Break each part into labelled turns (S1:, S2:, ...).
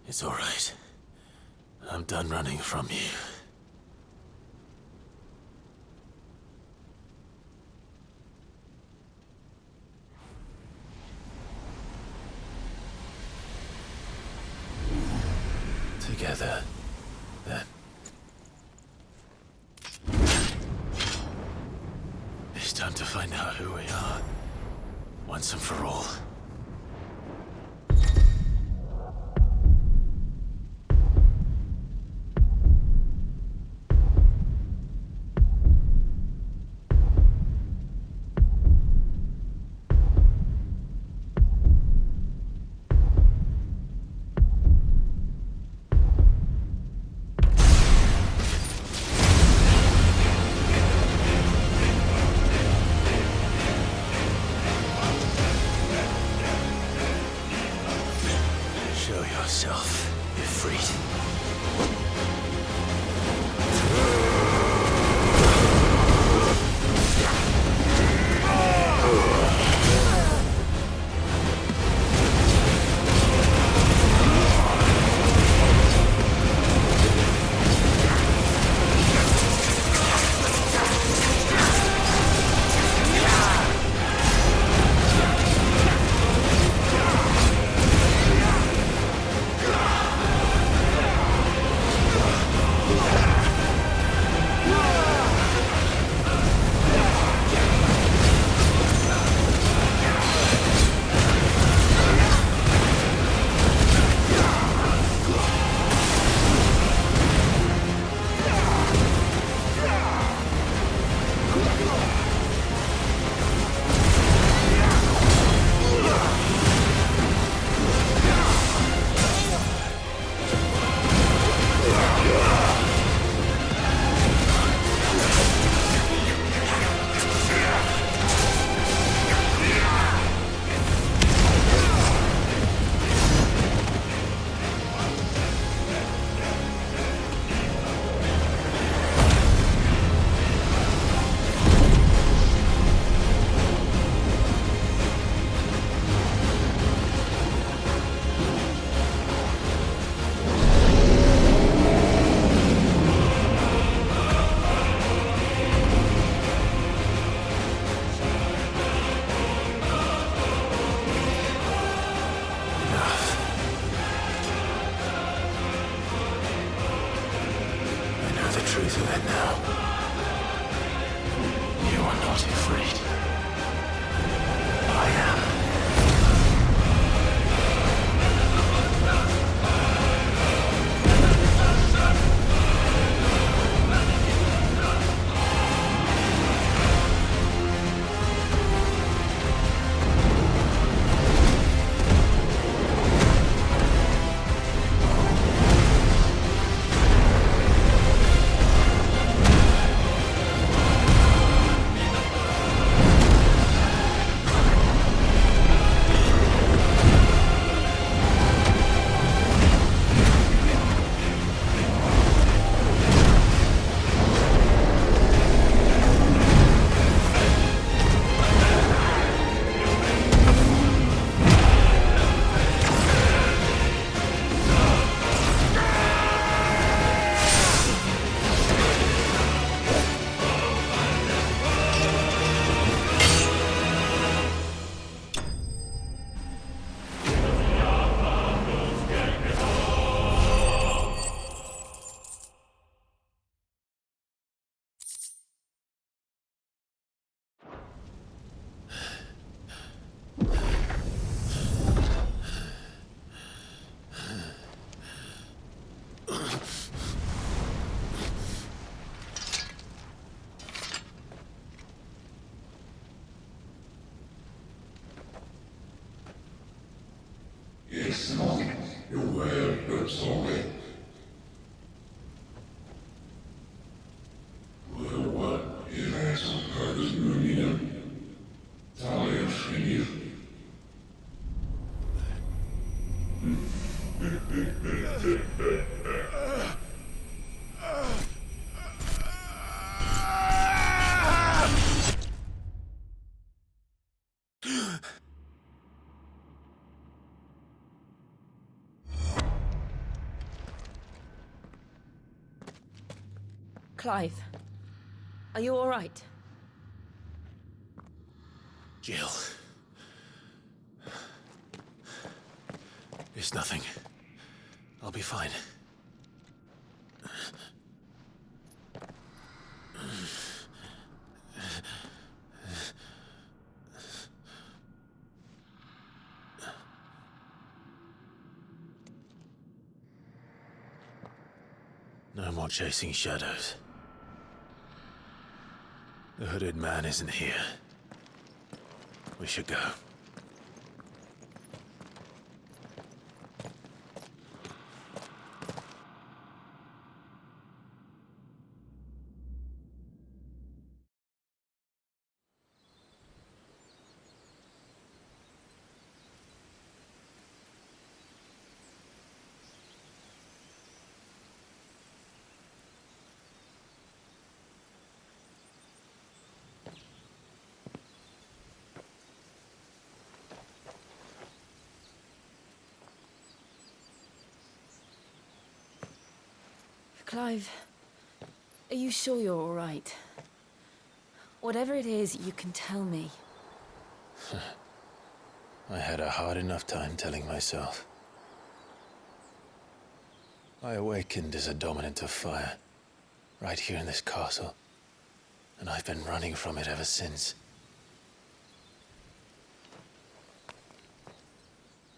S1: It's all right. I'm done running from you. Together, then. It's time to find out who we are, once and for all. Show yourself, Ifrit. The truth of it now. You are not afraid. I am.
S2: Clive, are you all right?
S1: Jill. It's nothing. I'll be fine. No more chasing shadows. The hooded man isn't here. We should go.
S2: Clive, are you sure you're all right? Whatever it is, you can tell me.
S1: I had a hard enough time telling myself. I awakened as a dominant of fire, right here in this castle, and I've been running from it ever since.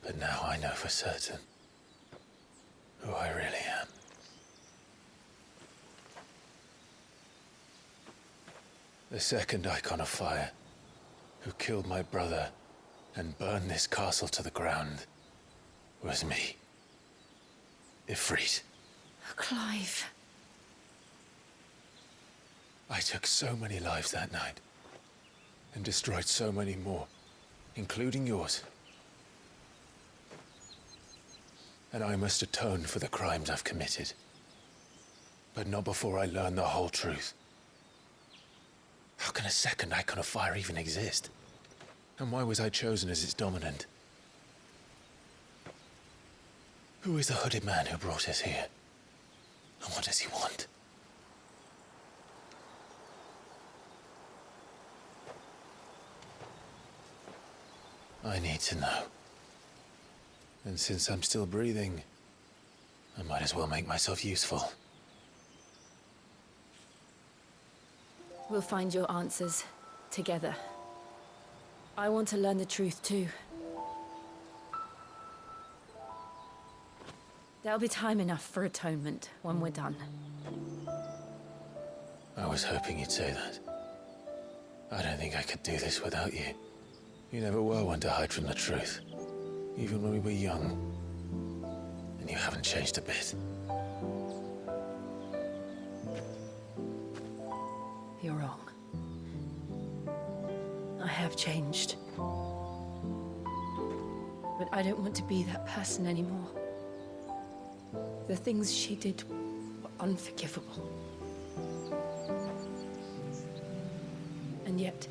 S1: But now I know for certain who I really am. The second icon of fire, who killed my brother and burned this castle to the ground, was me. Ifrit.
S2: Clive.
S1: I took so many lives that night, and destroyed so many more, including yours. And I must atone for the crimes I've committed. But not before I learn the whole truth. How can a second icon of fire even exist? And why was I chosen as its dominant? Who is the hooded man who brought us here? And what does he want? I need to know. And since I'm still breathing, I might as well make myself useful.
S2: We'll find your answers together. I want to learn the truth too. There'll be time enough for atonement when we're done.
S1: I was hoping you'd say that. I don't think I could do this without you. You never were one to hide from the truth, even when we were young. And you haven't changed a bit.
S2: You're wrong. I have changed. But I don't want to be that person anymore. The things she did were unforgivable. And yet,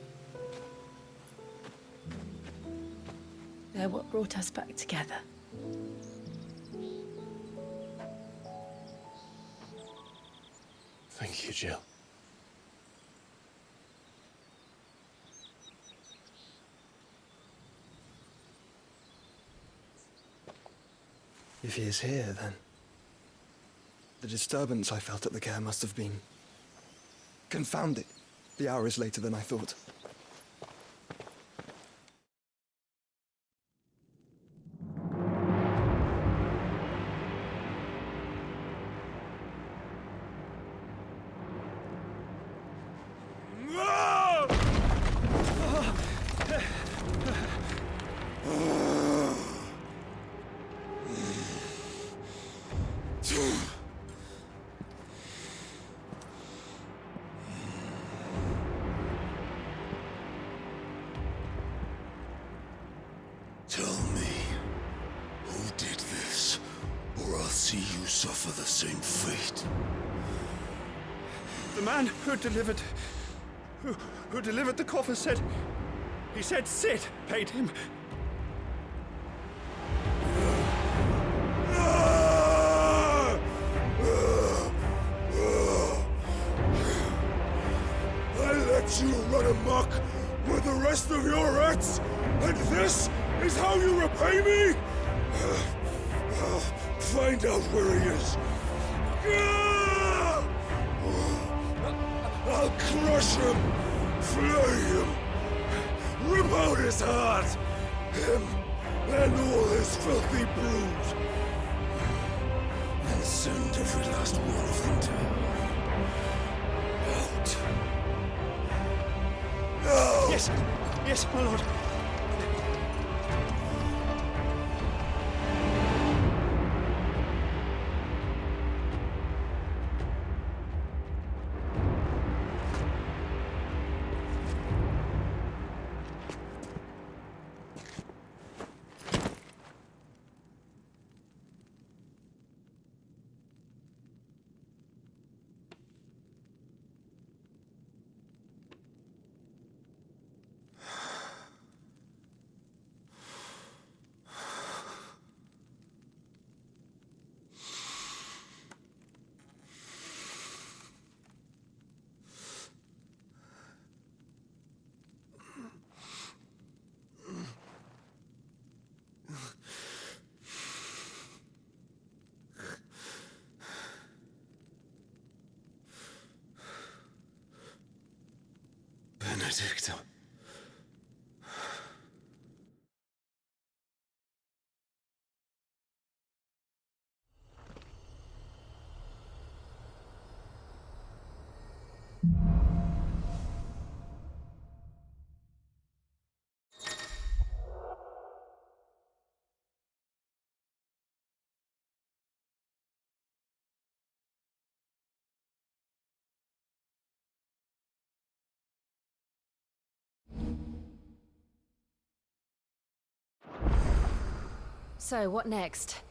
S2: they're what brought us back together.
S1: Thank you, Jill.
S3: If he is here, then the disturbance I felt at the care must have been confounded. The hour is later than I thought.
S4: Tell me, who did this, or I'll see you suffer the same fate.
S3: The man who delivered the coffer said... He said Sid paid him.
S4: run amok with the rest of your rats? And this is how you repay me? Find out where he is. I'll crush him, flay him, rip out his heart, him and all his filthy brood, and send every last one of them down. Out. Now!
S3: Yes, yes, my lord.
S1: Benedicta.
S2: So, what next?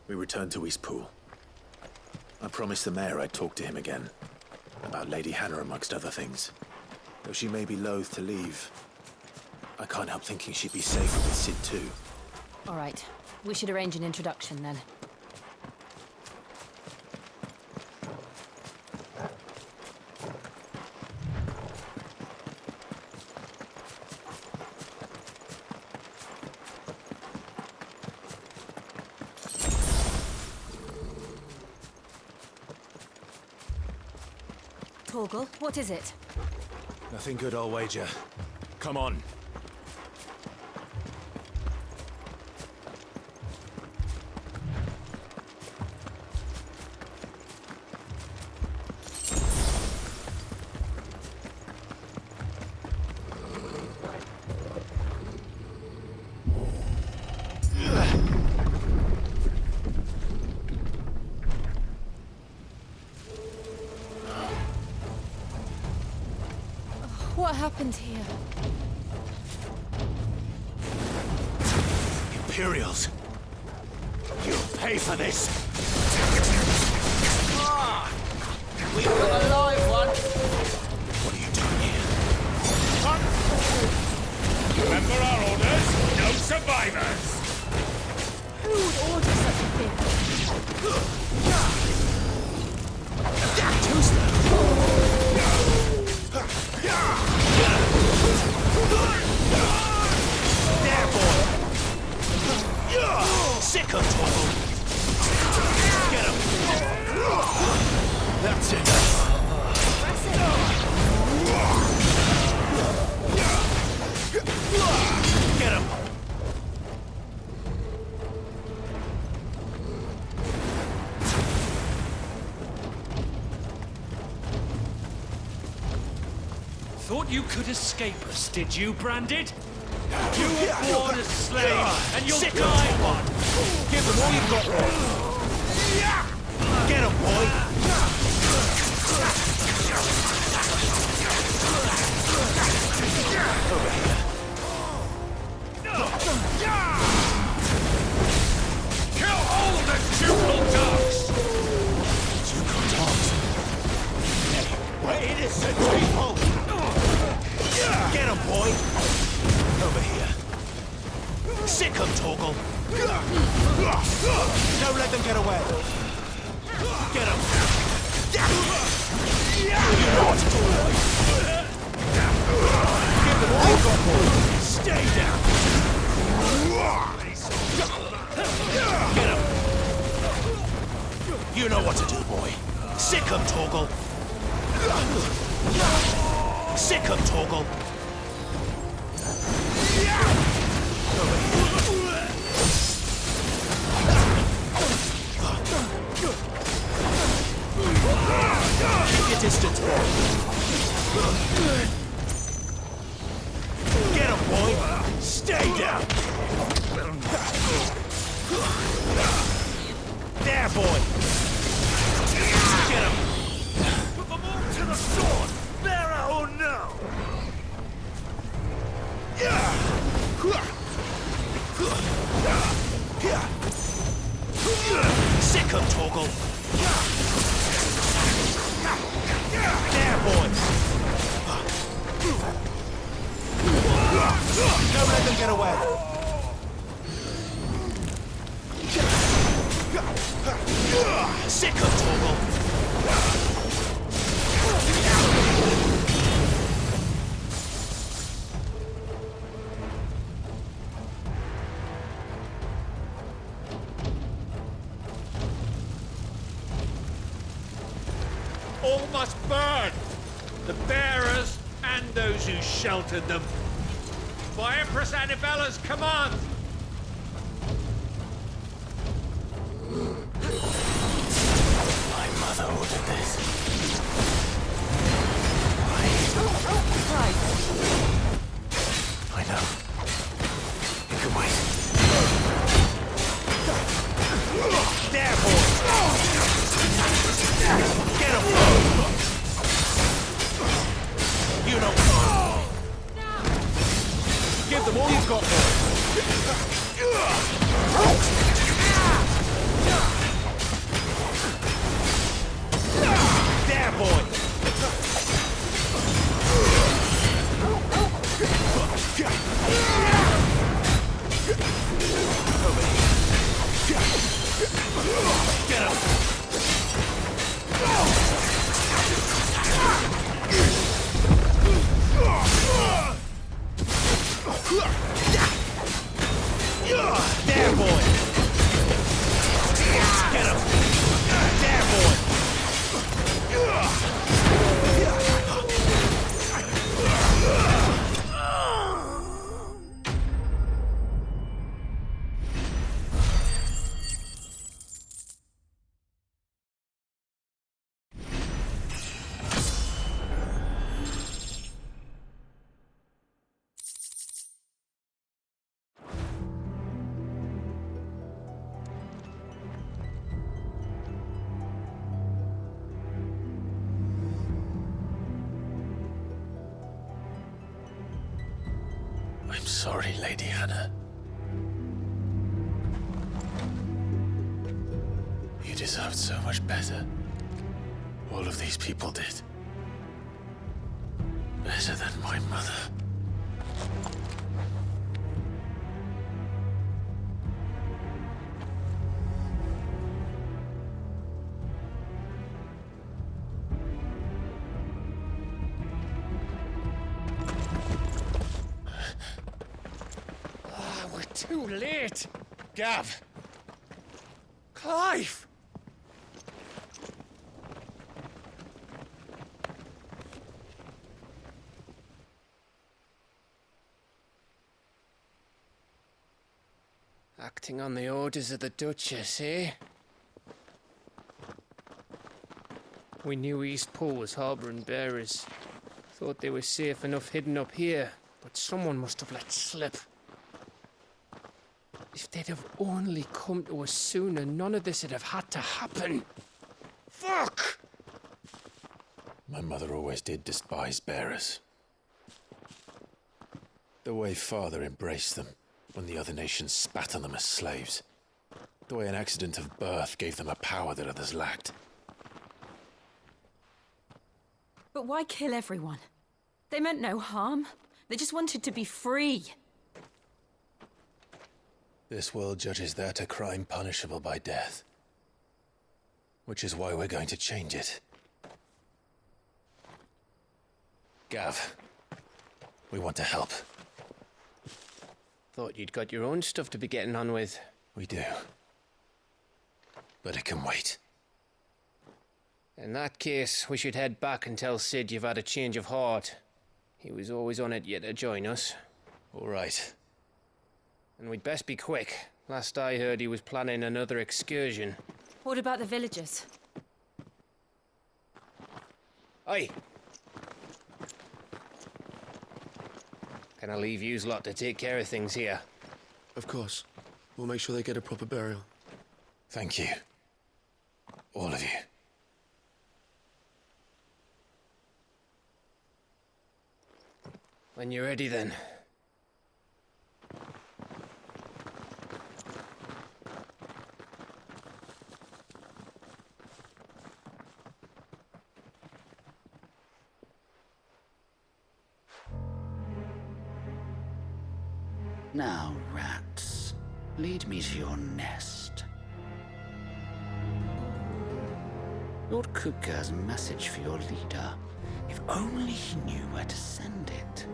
S1: We returned to Eastpool. I promised the mayor I'd talk to him again. About Lady Hannah, amongst other things. Though she may be loath to leave, I can't help thinking she'd be safer with Sid too.
S2: All right. We should arrange an introduction then. Torgal, what is it?
S1: Nothing good, I'll wager. Come on.
S2: What happened here?
S1: Imperials! You'll pay for this!
S5: We've got a live one.
S1: What are you doing here?
S4: Remember our orders? No survivors!
S2: Who would order such a thing?
S1: There, boy! Sick of trouble! Get him! That's it! Get him!
S6: Thought you could escape us, did you, Branded? You were born a slave, and you'll die one!
S1: Give them all you've got, boy! Get him, boy!
S6: Kill all the juvenile dogs!
S5: Juvenile dogs? Hey, we're innocent people! Get him, boy! Over here. Sick him, Torgal! Don't let them get away! Get him! You know what to do, boy! Give them all you've got, boy! Stay down! Get him! You know what to do, boy! Sick him, Torgal! Sick him, Torgal! Over here. Keep your distance, boy. Get him, boy! Stay down! There, boy! Get him! Put them all to the sword! Bearer or no! Sick him, Torgal! There, boy! Don't let them get away! Sick him, Torgal!
S6: All must burn! The bearers and those who sheltered them. By Empress Annibella's command!
S1: My mother ordered this.
S2: Right.
S1: I know. You can wait.
S5: There, boy! Get him! You know. Give them all you've got, boy. There, boy! Get him! There, boy! Get him! There, boy!
S1: I'm sorry, Lady Hannah. You deserved so much better. All of these people did. Better than my mother.
S6: We're too late! Gav! Clive!
S7: Acting on the orders of the Duchess, eh? We knew Eastpool was harbouring bearers. Thought they were safe enough hidden up here, but someone must have let slip. If they'd have only come to us sooner, none of this would have had to happen. Fuck!
S1: My mother always did despise bearers. The way Father embraced them when the other nations spat on them as slaves. The way an accident of birth gave them a power that others lacked.
S2: But why kill everyone? They meant no harm. They just wanted to be free.
S1: This world judges that a crime punishable by death. Which is why we're going to change it. Gav, we want to help.
S7: Thought you'd got your own stuff to be getting on with.
S1: We do. But it can wait.
S7: In that case, we should head back and tell Sid you've had a change of heart. He was always on it yet to join us.
S1: All right.
S7: And we'd best be quick. Last I heard, he was planning another excursion.
S2: What about the villagers?
S7: Aye. Can I leave yous lot to take care of things here?
S8: Of course. We'll make sure they get a proper burial.
S1: Thank you. All of you.
S7: When you're ready, then.
S9: Now, rats, lead me to your nest. Lord Kupka has a message for your leader. If only he knew where to send it.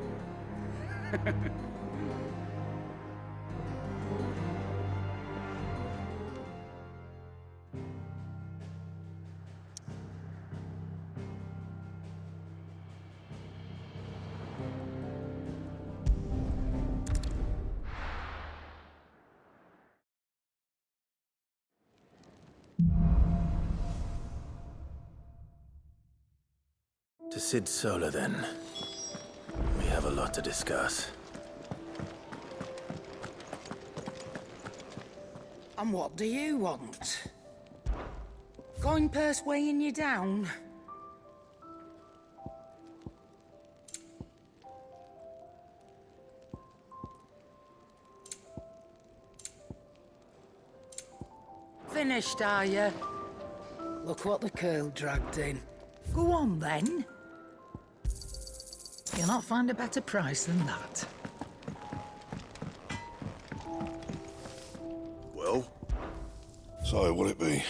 S1: To Sid Solar, then. We have a lot to discuss.
S9: And what do you want? Going purse weighing you down? Finished, are you? Look what the curl dragged in. Go on, then. You'll not find a better price than that.
S4: Well? So, what'll it be?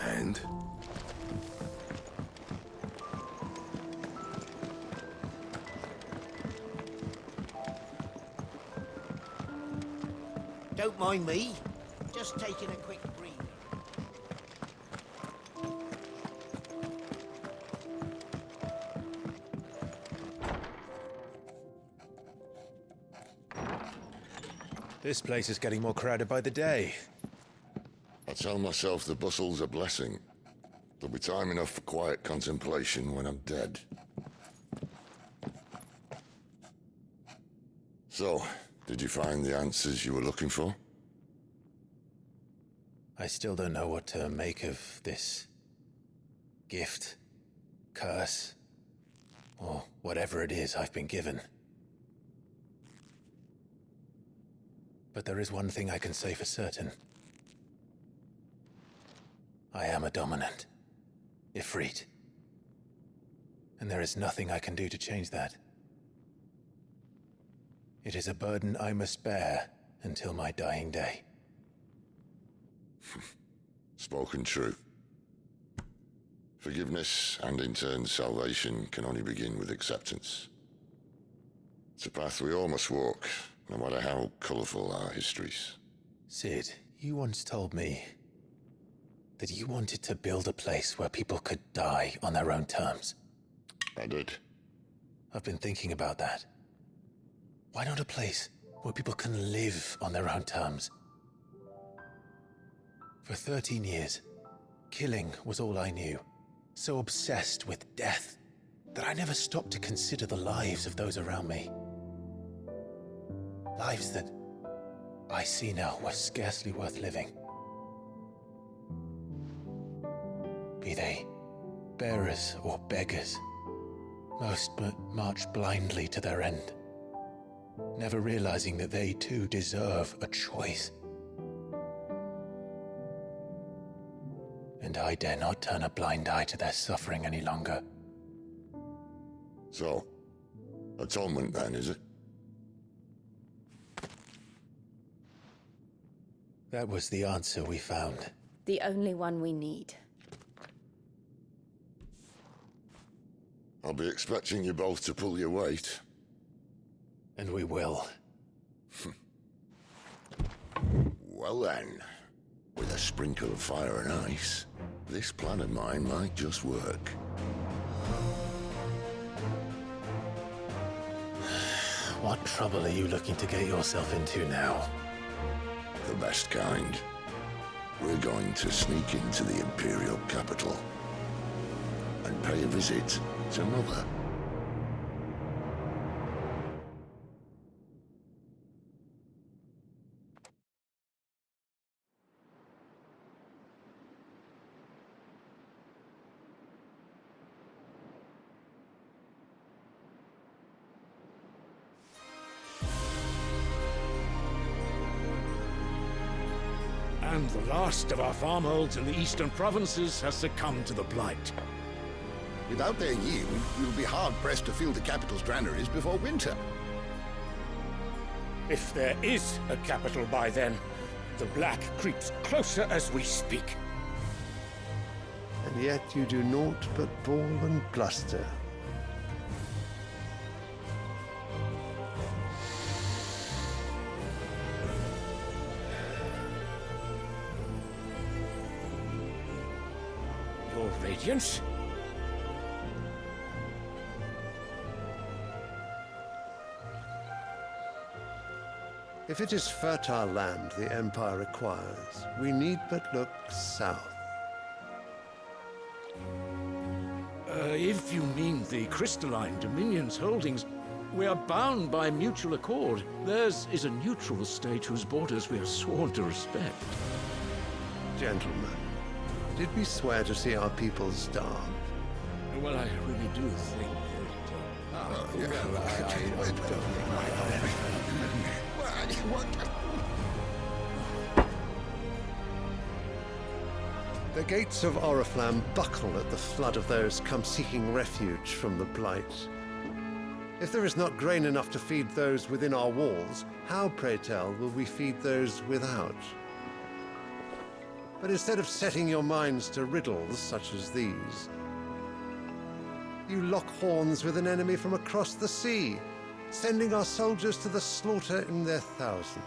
S4: And?
S10: Don't mind me. Just taking a quick breather.
S1: This place is getting more crowded by the day.
S4: I tell myself the bustle's a blessing. There'll be time enough for quiet contemplation when I'm dead. So, did you find the answers you were looking for?
S1: I still don't know what to make of this gift, curse, or whatever it is I've been given. But there is one thing I can say for certain. I am a dominant, Ifrit. And there is nothing I can do to change that. It is a burden I must bear until my dying day.
S4: Spoken true. Forgiveness and in turn salvation can only begin with acceptance. It's a path we all must walk, no matter how colourful our histories.
S1: Sid, you once told me that you wanted to build a place where people could die on their own terms.
S4: I did.
S1: I've been thinking about that. Why not a place where people can live on their own terms? For 13 years, killing was all I knew. So obsessed with death that I never stopped to consider the lives of those around me. Lives that I see now were scarcely worth living. Be they bearers or beggars, most march blindly to their end, never realizing that they too deserve a choice. And I dare not turn a blind eye to their suffering any longer.
S4: So, atonement then, is it?
S1: That was the answer we found.
S2: The only one we need.
S4: I'll be expecting you both to pull your weight.
S1: And we will.
S4: Well then, with a sprinkle of fire and ice, this plan of mine might just work.
S1: What trouble are you looking to get yourself into now?
S4: The best kind. We're going to sneak into the Imperial capital and pay a visit to Mother.
S5: And the last of our farmholds in the eastern provinces has succumbed to the blight.
S11: Without their yield, we'll be hard-pressed to fill the capital's granaries before winter.
S5: If there is a capital by then, the black creeps closer as we speak.
S12: And yet you do naught but bawl and bluster.
S5: Your Radiance?
S12: If it is fertile land the Empire requires, we need but look south.
S5: If you mean the crystalline Dominion's holdings, we are bound by mutual accord. Theirs is a neutral state whose borders we are sworn to respect.
S12: Gentlemen, did we swear to see our people starve?
S5: Well, I really do think
S12: The gates of Oriflamme buckle at the flood of those come seeking refuge from the blight. If there is not grain enough to feed those within our walls, how, pray tell, will we feed those without? But instead of setting your minds to riddles such as these, you lock horns with an enemy from across the sea, sending our soldiers to the slaughter in their thousands.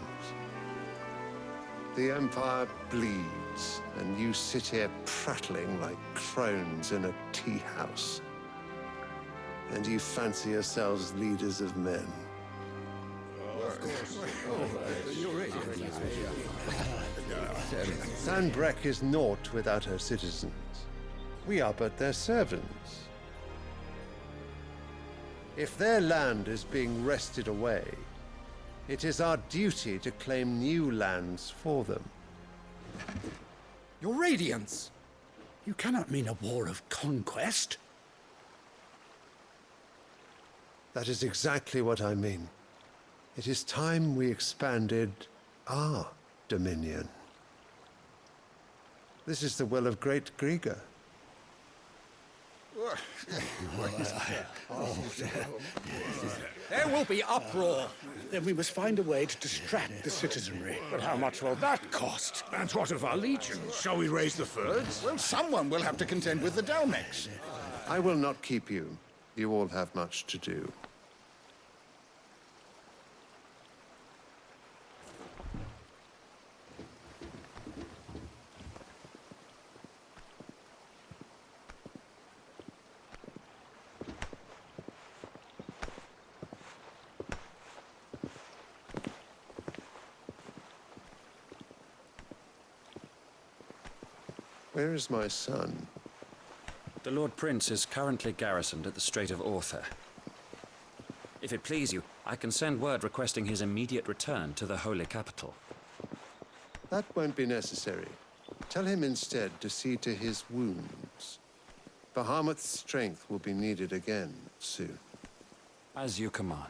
S12: The Empire bleeds, and you sit here prattling like crones in a tea house. And you fancy yourselves leaders of men. Sanbreque is naught without her citizens. We are but their servants. If their land is being wrested away, it is our duty to claim new lands for them.
S11: Your Radiance! You cannot mean a war of conquest.
S12: That is exactly what I mean. It is time we expanded our dominion. This is the will of great Grieger.
S5: there will be uproar. Then we must find a way to distract the citizenry. But how much will that cost? And what of our legions? Shall we raise the furs?
S11: Well, someone will have to contend with the Dalmex.
S12: I will not keep you. You all have much to do. Where is my son?
S13: The Lord Prince is currently garrisoned at the Strait of Arthur. If it please you, I can send word requesting his immediate return to the Holy Capital.
S12: That won't be necessary. Tell him instead to see to his wounds. Bahamut's strength will be needed again soon.
S13: As you command.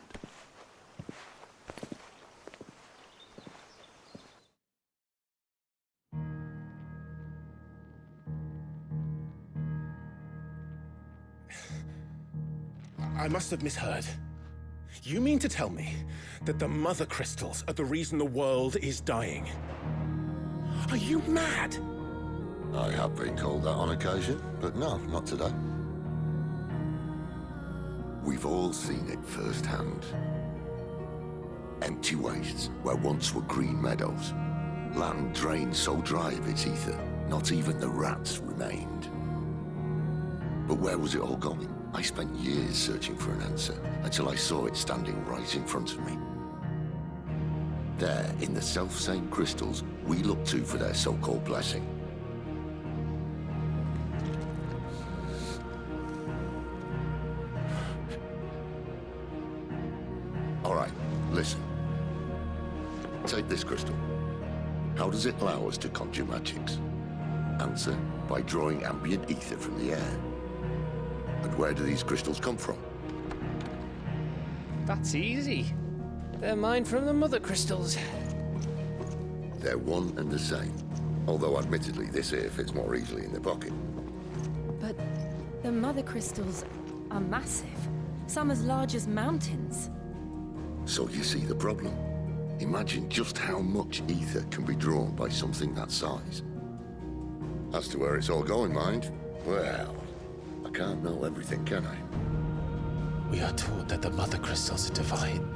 S1: I must have misheard. You mean to tell me that the Mother Crystals are the reason the world is dying? Are you mad?
S4: I have been called that on occasion, but no, not today. We've all seen it firsthand. Empty wastes where once were green meadows. Land drained so dry of its ether, not even the rats remained. But where was it all going? I spent years searching for an answer, until I saw it standing right in front of me. There, in the self-same crystals we look to for their so-called blessing. All right, listen. Take this crystal. How does it allow us to conjure magics? Answer, by drawing ambient ether from the air. And where do these crystals come from?
S7: That's easy. They're mine from the Mother Crystals.
S4: They're one and the same. Although admittedly this here fits more easily in the pocket.
S2: But the Mother Crystals are massive. Some as large as mountains.
S4: So you see the problem? Imagine just how much ether can be drawn by something that size. As to where it's all going, mind, well, I can't know everything, can I?
S1: We are taught that the Mother Crystals are divine.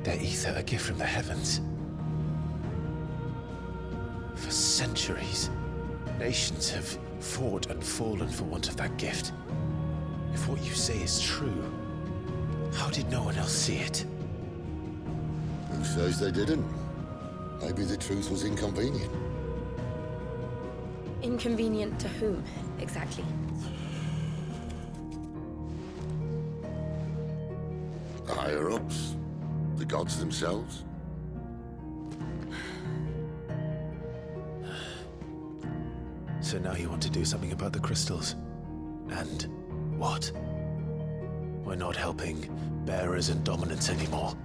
S1: Their ether a gift from the heavens. For centuries, nations have fought and fallen for want of that gift. If what you say is true, how did no one else see it?
S4: Who says they didn't? Maybe the truth was inconvenient.
S2: Inconvenient to whom, exactly?
S4: The higher-ups? The gods themselves?
S1: So now you want to do something about the crystals? And what? We're not helping bearers and dominants anymore.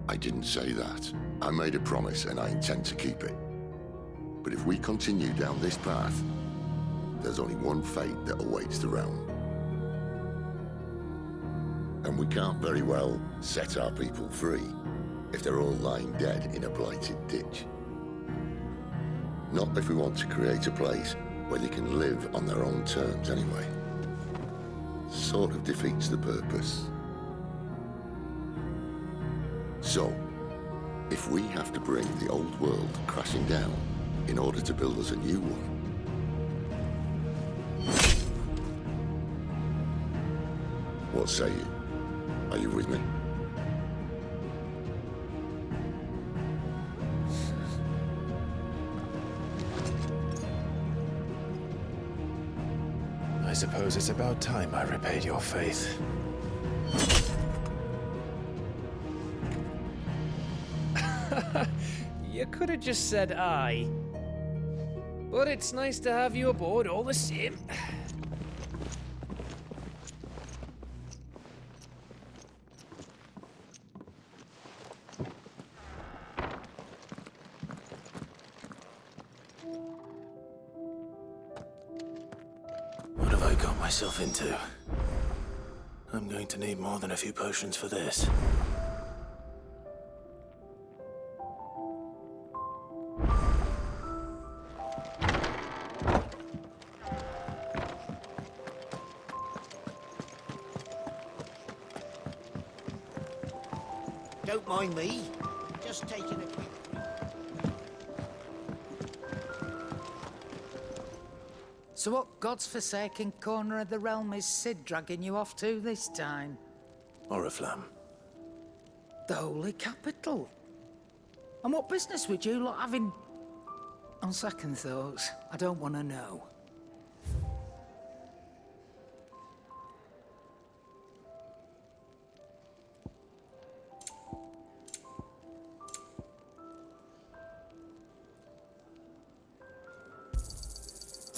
S4: I didn't say that. I made a promise and I intend to keep it. But if we continue down this path, there's only one fate that awaits the realm. And we can't very well set our people free if they're all lying dead in a blighted ditch. Not if we want to create a place where they can live on their own terms anyway. Sort of defeats the purpose. So, if we have to bring the old world crashing down in order to build us a new one, what say you? Are you with me?
S1: I suppose it's about time I repaid your faith.
S7: You could have just said aye. But it's nice to have you aboard all the same.
S1: What have I got myself into? I'm going to need more than a few potions for this.
S10: Don't mind me. Just taking a quick...
S9: So what God's forsaken corner of the realm is Sid dragging you off to this time?
S1: Oriflamme.
S9: The Holy Capital. And what business would you lot having... On second thoughts, I don't want to know.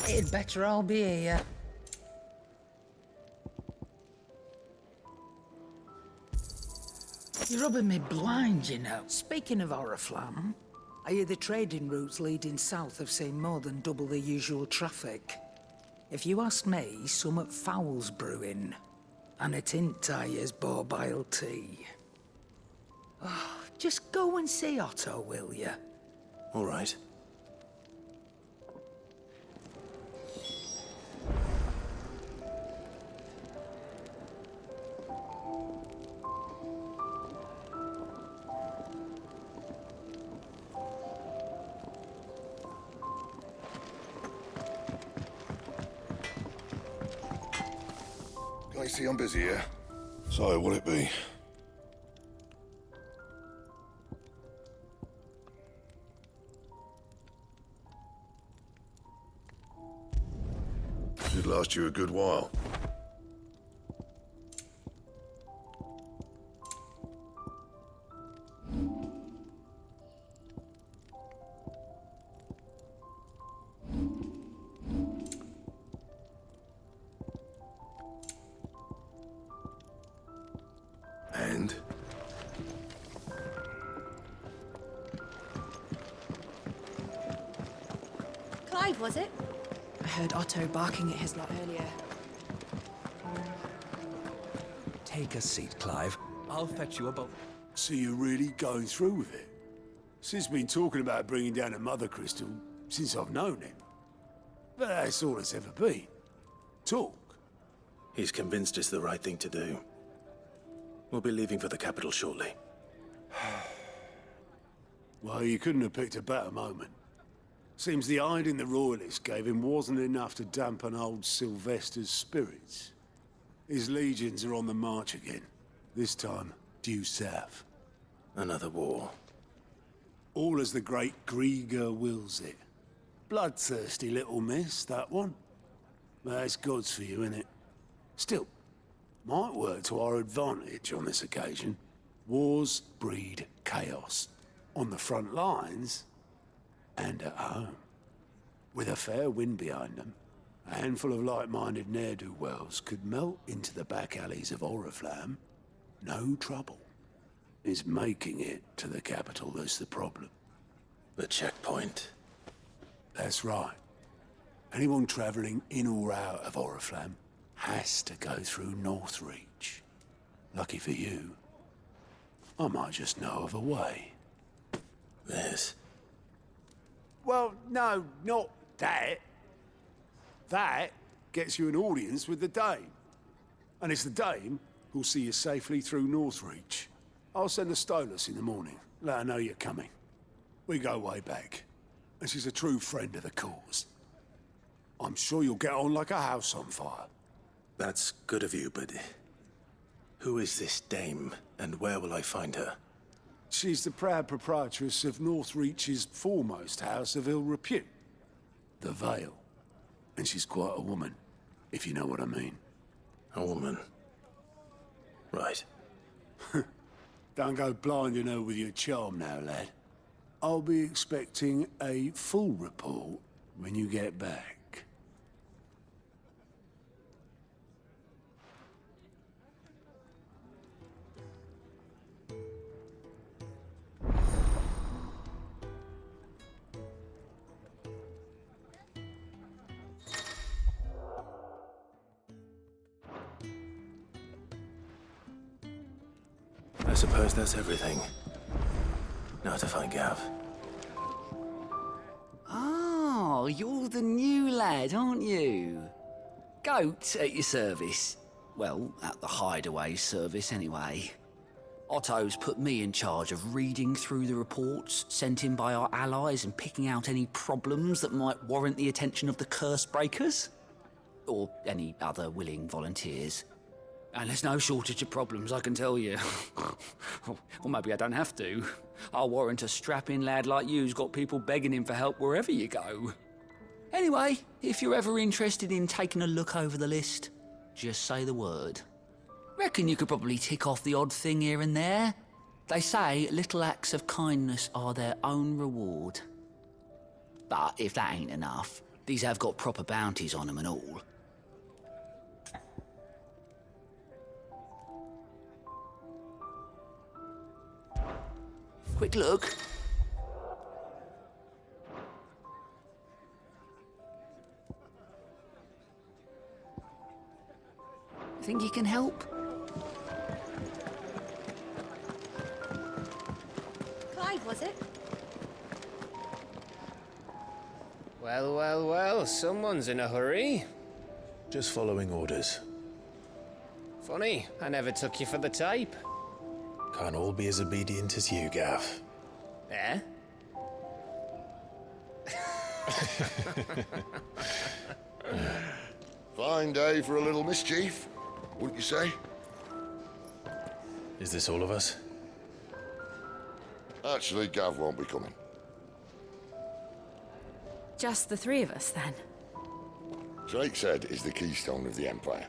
S9: It'd better all be here. You're rubbing me blind, you know. Speaking of Oriflamme, I hear the trading routes leading south have seen more than double the usual traffic. If you ask me, summat foul's brewing. And it ain't Tyre's borbile tea. Oh, just go and see Otto, will you?
S1: All right.
S11: I see I'm busy here.
S14: So, will it be? Should last you a good while. And?
S15: Clive, was it? I heard Otto barking at his lot earlier.
S16: Take a seat, Clive. I'll fetch you a boat.
S17: So you're really going through with it? Sid's been talking about bringing down a mother crystal since I've known him. But that's all it's ever been. Talk.
S1: He's convinced it's the right thing to do. We'll be leaving for the capital shortly.
S17: Well, you couldn't have picked a better moment. Seems the hiding the Royalists gave him wasn't enough to dampen old Sylvester's spirits. His legions are on the march again. This time, due south.
S1: Another war.
S17: All as the great Grieger wills it. Bloodthirsty little miss, that one. That's God's for you, innit? Still, might work to our advantage on this occasion. Wars breed chaos. On the front lines, and at home. With a fair wind behind them, a handful of like-minded ne'er-do-wells could melt into the back alleys of Oriflamme. No trouble. It's making it to the capital that's the problem.
S1: The checkpoint.
S17: That's right. Anyone travelling in or out of Oriflamme has to go through Northreach. Lucky for you, I might just know of a way.
S1: This?
S17: Well, no, not that. That gets you an audience with the Dame. And it's the Dame who'll see you safely through Northreach. I'll send the Stolas in the morning. Let her know you're coming. We go way back. And she's a true friend of the cause. I'm sure you'll get on like a house on fire.
S1: That's good of you, but who is this Dame, and where will I find her?
S17: She's the proud proprietress of Northreach's foremost house of ill repute, the Vale. And she's quite a woman, if you know what I mean.
S1: A woman? Right.
S17: Don't go blinding her with your charm now, lad. I'll be expecting a full report when you get back.
S1: I suppose that's everything. Now to find Gav.
S18: Oh, you're the new lad, aren't you? Goat at your service. Well, at the hideaway service, anyway. Otto's put me in charge of reading through the reports sent in by our allies and picking out any problems that might warrant the attention of the curse breakers. Or any other willing volunteers. And there's no shortage of problems, I can tell you. Or maybe I don't have to. I'll warrant a strapping lad like you's got people begging him for help wherever you go. Anyway, if you're ever interested in taking a look over the list, just say the word. Reckon you could probably tick off the odd thing here and there. They say little acts of kindness are their own reward. But if that ain't enough, These have got proper bounties on them and all. Quick look. Think you can help?
S15: Clive, was it?
S7: Well, well, well, someone's in a hurry.
S1: Just following orders.
S7: Funny, I never took you for the type.
S1: Can't all be as obedient as you, Gav.
S7: Eh?
S4: Fine day for a little mischief, wouldn't you say?
S1: Is this all of us?
S4: Actually, Gav won't be coming.
S2: Just the three of us, then?
S4: Drake said is the keystone of the Empire.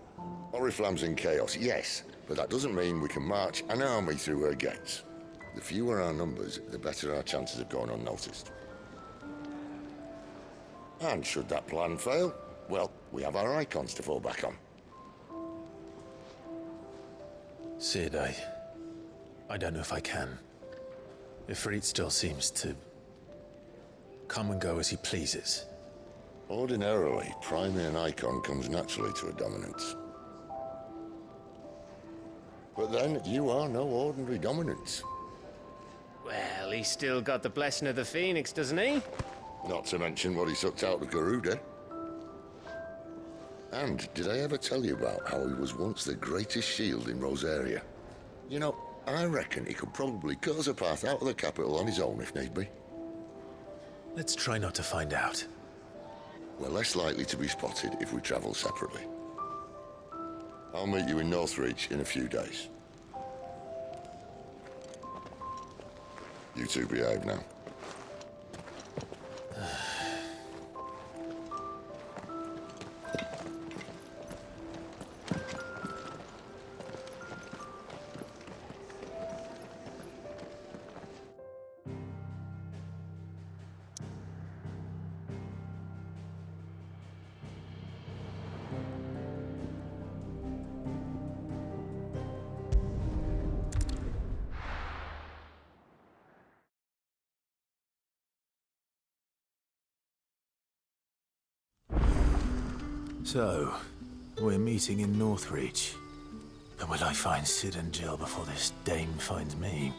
S4: Oriflamme's in chaos, yes, but that doesn't mean we can march an army through her gates. The fewer our numbers, the better our chances of going unnoticed. And should that plan fail, well, we have our icons to fall back on.
S1: Sid, I don't know if I can. Ifrit still seems to come and go as he pleases.
S4: Ordinarily, priming an icon comes naturally to a dominance. But then, you are no ordinary dominance.
S7: Well, he's still got the blessing of the Phoenix, doesn't he?
S4: Not to mention what he sucked out of Garuda. And did I ever tell you about how he was once the greatest shield in Rosaria? You know, I reckon he could probably cut us a path out of the capital on his own if need be.
S1: Let's try not to find out.
S4: We're less likely to be spotted if we travel separately. I'll meet you in Northreach in a few days. You two behave now.
S1: So, we're meeting in Northreach. But will I find Sid and Jill before this dame finds me?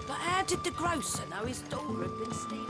S10: But how did the grocer know his daughter had been stealing?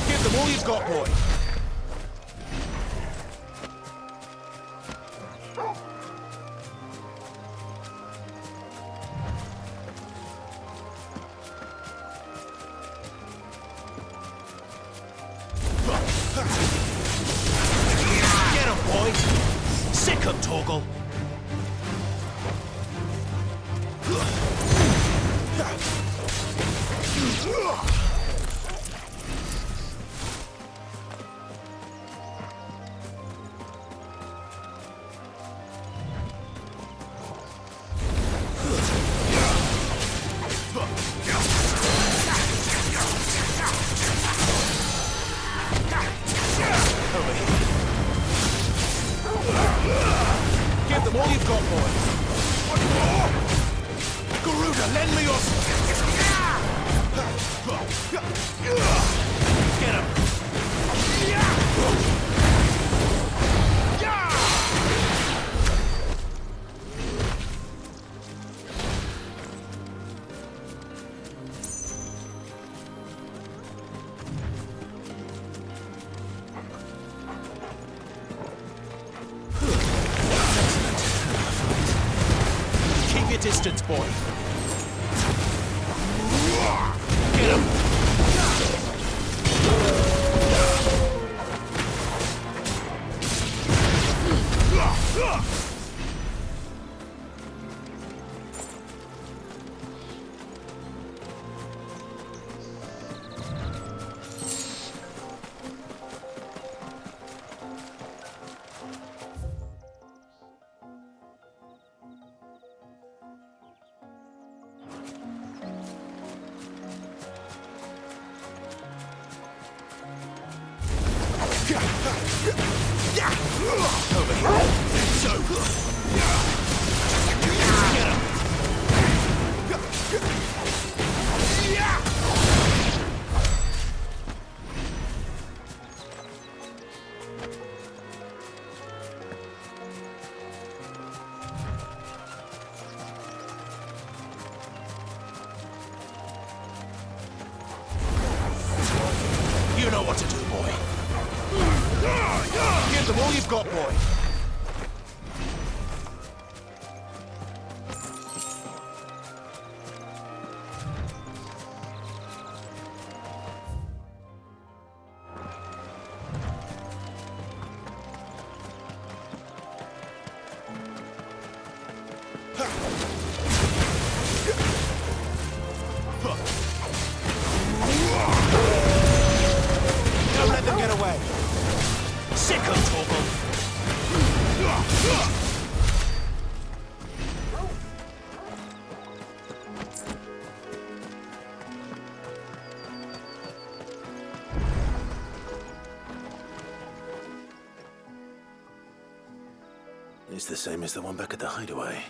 S6: Give them all you've got, boy. Get him, boy. Sick 'em, Torgal. Give them all you've got, boy. What more? Garuda, lend me your... Get him. Keep your distance, boy. Get him! Over here. So. Get him. You know what to do, boy. Give them all you've got, boy. Don't let them get away. Sick 'em, Torgal.
S1: It's the same as the one back at the hideaway.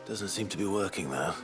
S1: Doesn't seem to be working, though.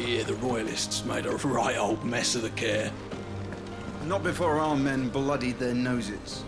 S19: hear the Royalists made a right old mess of the care.
S20: Not before our men bloodied their noses.